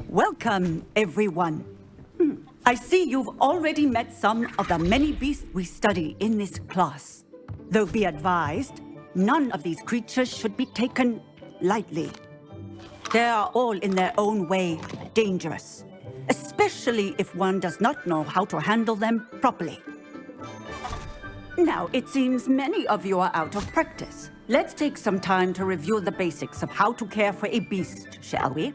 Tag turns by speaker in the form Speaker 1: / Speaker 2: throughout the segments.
Speaker 1: Welcome, everyone. I see you've already met some of the many beasts we study in this class. Though be advised, none of these creatures should be taken lightly. They are all in their own way dangerous, especially if one does not know how to handle them properly. Now, it seems many of you are out of practice. Let's take some time to review the basics of how to care for a beast, shall we?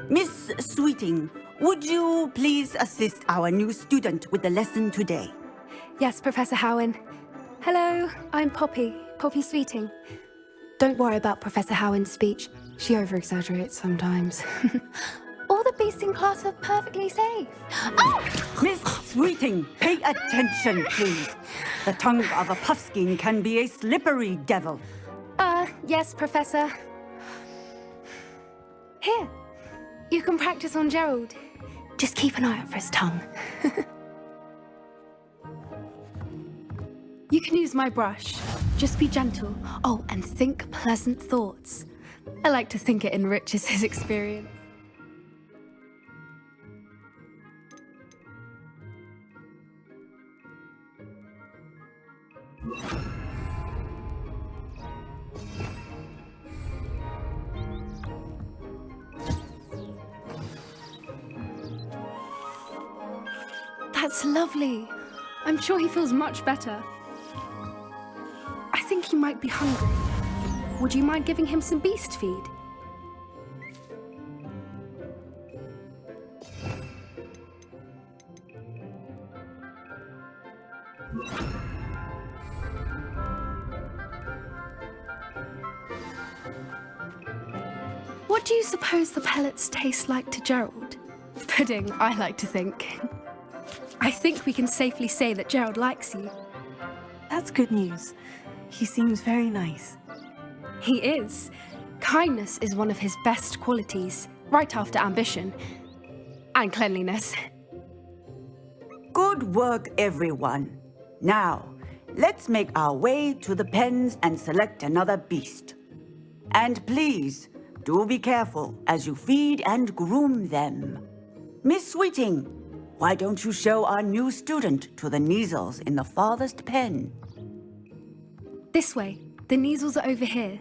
Speaker 1: Miss Sweeting, would you please assist our new student with the lesson today?
Speaker 2: Yes, Professor Howen. Hello, I'm Poppy Sweeting. Don't worry about Professor Howen's speech. She over-exaggerates sometimes. All the beasts in class are perfectly safe. Oh!
Speaker 1: Miss Sweeting, pay attention, please. The tongue of a puffskein can be a slippery devil.
Speaker 2: Yes, Professor. Here, you can practice on Gerald. Just keep an eye out for his tongue. You can use my brush. Just be gentle. Oh, and think pleasant thoughts. I like to think it enriches his experience. That's lovely. I'm sure he feels much better. I think he might be hungry. Would you mind giving him some beast feed? What do you suppose the pellets taste like to Gerald? Pudding, I like to think. I think we can safely say that Gerald likes you.
Speaker 3: That's good news. He seems very nice.
Speaker 2: He is. Kindness is one of his best qualities, right after ambition. And cleanliness.
Speaker 1: Good work, everyone. Now, let's make our way to the pens and select another beast. And please, do be careful as you feed and groom them. Miss Sweeting, why don't you show our new student to the Kneazles in the farthest pen?
Speaker 2: This way. The Kneazles are over here.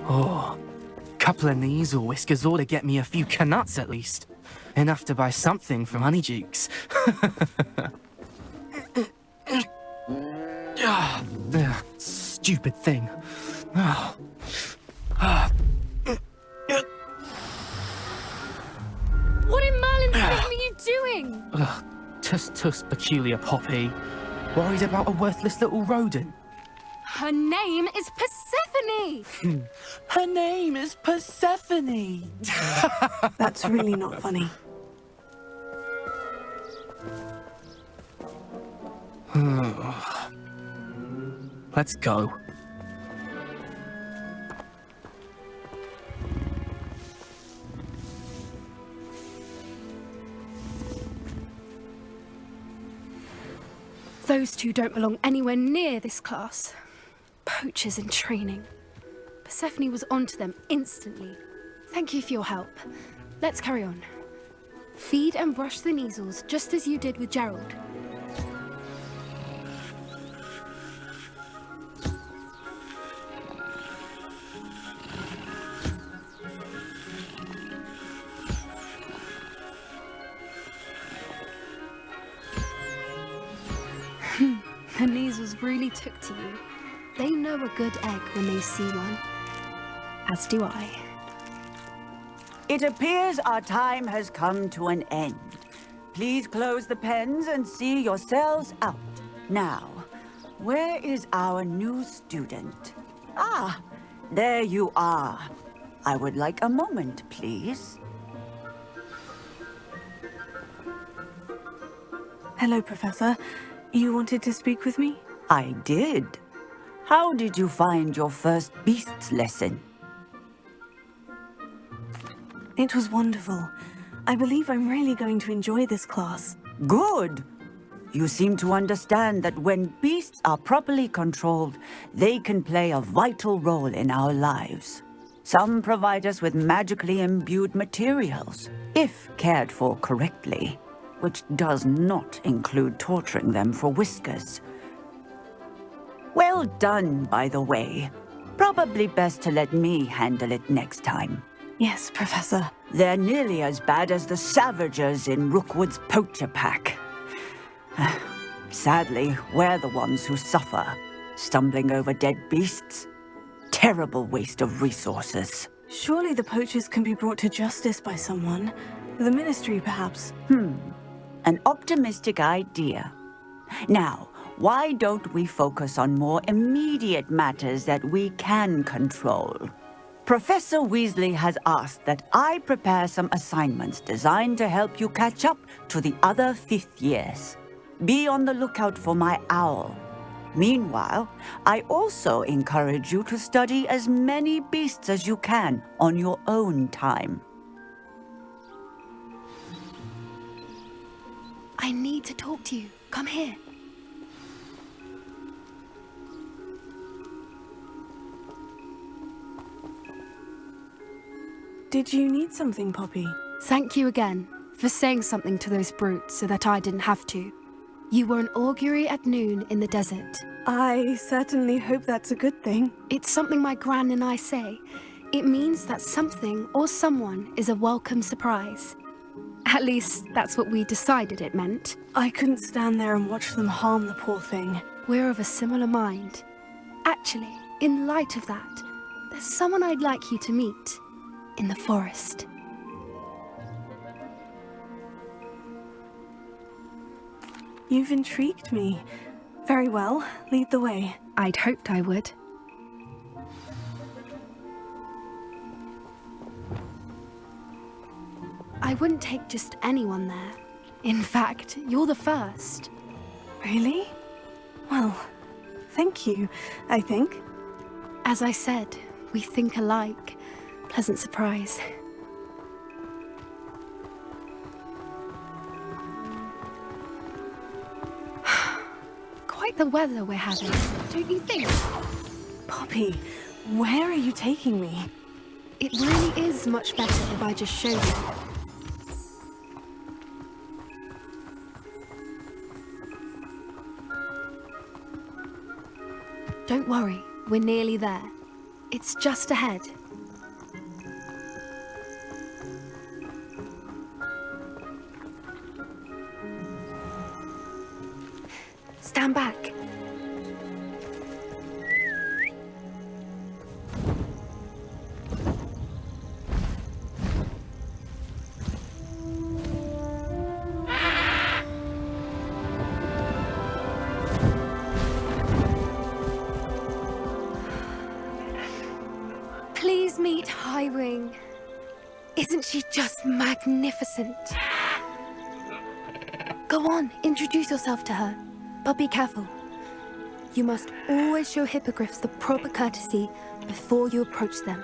Speaker 4: Oh, couple of Kneazle whiskers ought to get me a few canuts at least. Enough to buy something from Honeydukes. Stupid thing.
Speaker 2: What in Merlin's name are you doing?
Speaker 4: Tuss, peculiar Poppy. Worried about a worthless little rodent.
Speaker 2: Her name is Persephone!
Speaker 4: Her name is Persephone!
Speaker 3: That's really not funny.
Speaker 4: Let's go.
Speaker 2: Those two don't belong anywhere near this class. Poachers in training. Persephone was onto them instantly. Thank you for your help. Let's carry on. Feed and brush the measles just as you did with Gerald. The measles really took to you. They know a good egg when they see one. As do I.
Speaker 1: It appears our time has come to an end. Please close the pens and see yourselves out. Now, where is our new student? Ah, there you are. I would like a moment, please.
Speaker 3: Hello, Professor. You wanted to speak with me?
Speaker 1: I did. How did you find your first beasts lesson?
Speaker 3: It was wonderful. I believe I'm really going to enjoy this class.
Speaker 1: Good. You seem to understand that when beasts are properly controlled, they can play a vital role in our lives. Some provide us with magically imbued materials, if cared for correctly, which does not include torturing them for whiskers. Well done, by the way. Probably best to let me handle it next time.
Speaker 3: Yes, Professor.
Speaker 1: They're nearly as bad as the Savagers in Rookwood's poacher pack. Sadly, we're the ones who suffer, stumbling over dead beasts. Terrible waste of resources.
Speaker 3: Surely the poachers can be brought to justice by someone. The Ministry, perhaps.
Speaker 1: An optimistic idea. Now, why don't we focus on more immediate matters that we can control? Professor Weasley has asked that I prepare some assignments designed to help you catch up to the other fifth years. Be on the lookout for my owl. Meanwhile, I also encourage you to study as many beasts as you can on your own time.
Speaker 2: I need to talk to you. Come here.
Speaker 3: Did you need something, Poppy?
Speaker 2: Thank you again for saying something to those brutes so that I didn't have to. You were an augury at noon in the desert.
Speaker 3: I certainly hope that's a good thing.
Speaker 2: It's something my gran and I say. It means that something or someone is a welcome surprise. At least, that's what we decided it meant.
Speaker 3: I couldn't stand there and watch them harm the poor thing.
Speaker 2: We're of a similar mind. Actually, in light of that, there's someone I'd like you to meet. In the forest.
Speaker 3: You've intrigued me. Very well, lead the way.
Speaker 2: I'd hoped I would. I wouldn't take just anyone there. In fact, you're the first.
Speaker 3: Really? Well, thank you, I think.
Speaker 2: As I said, we think alike. Pleasant surprise. Quite the weather we're having, don't you think?
Speaker 3: Poppy, where are you taking me?
Speaker 2: It really is much better if I just show you. Don't worry, we're nearly there. It's just ahead. Stand back. Please meet Highwing. Isn't she just magnificent? Go on, introduce yourself to her. But be careful. You must always show hippogriffs the proper courtesy before you approach them.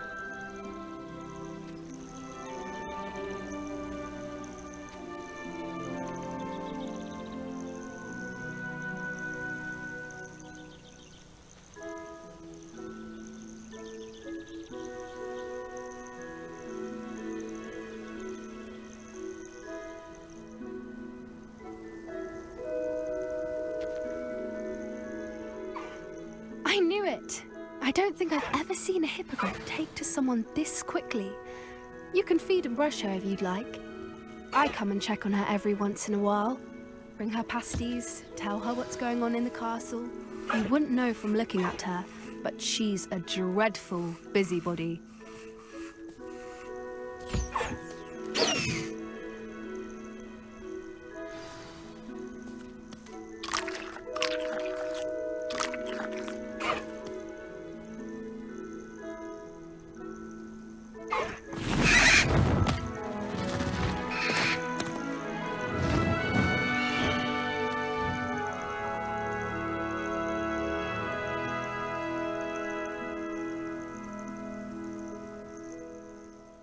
Speaker 2: don't think I've ever seen a hippogriff take to someone this quickly. You can feed and brush her if you'd like. I come and check on her every once in a while. Bring her pasties, tell her what's going on in the castle. You wouldn't know from looking at her, but she's a dreadful busybody.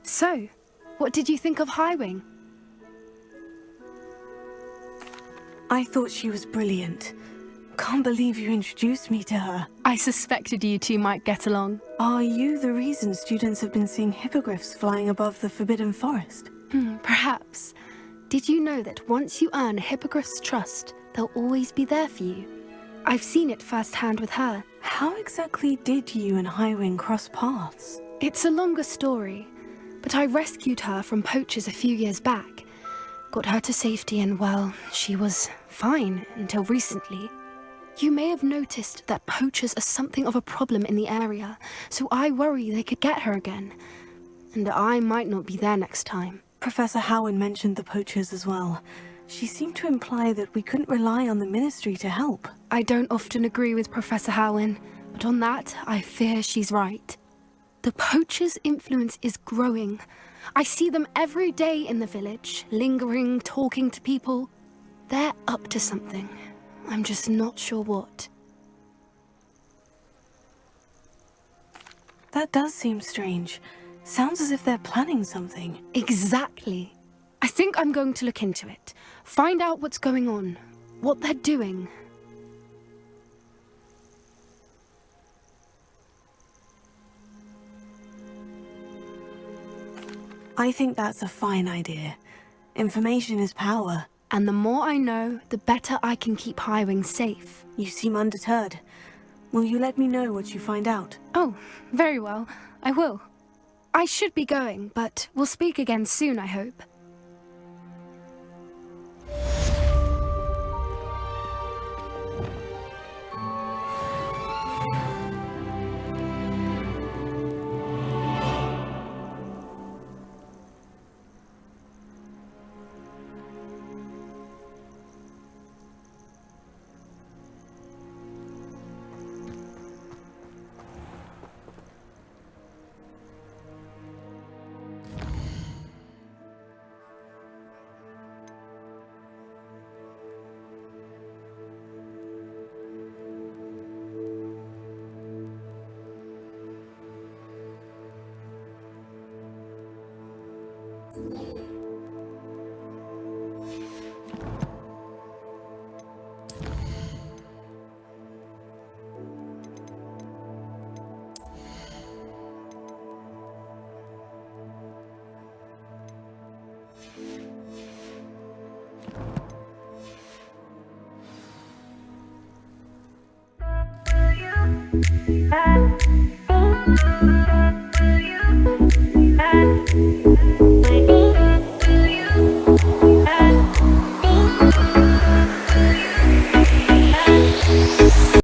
Speaker 2: So, what did you think of Highwing?
Speaker 3: I thought she was brilliant. Can't believe you introduced me to her.
Speaker 2: I suspected you two might get along.
Speaker 3: Are you the reason students have been seeing hippogriffs flying above the Forbidden Forest?
Speaker 2: Perhaps. Did you know that once you earn a hippogriff's trust, they'll always be there for you? I've seen it firsthand with her.
Speaker 3: How exactly did you and Highwing cross paths?
Speaker 2: It's a longer story, but I rescued her from poachers a few years back. Got her to safety and, well, she was fine until recently. You may have noticed that poachers are something of a problem in the area, so I worry they could get her again. And I might not be there next time.
Speaker 3: Professor Howin mentioned the poachers as well. She seemed to imply that we couldn't rely on the Ministry to help.
Speaker 2: I don't often agree with Professor Howin, but on that, I fear she's right. The poachers' influence is growing. I see them every day in the village, lingering, talking to people. They're up to something. I'm just not sure what.
Speaker 3: That does seem strange. Sounds as if they're planning something.
Speaker 2: Exactly. I think I'm going to look into it. Find out what's going on, what they're doing.
Speaker 3: I think that's a fine idea. Information is power.
Speaker 2: And the more I know, the better I can keep Highwing safe.
Speaker 3: You seem undeterred. Will you let me know what you find out?
Speaker 2: Oh, very well. I will. I should be going, but we'll speak again soon, I hope.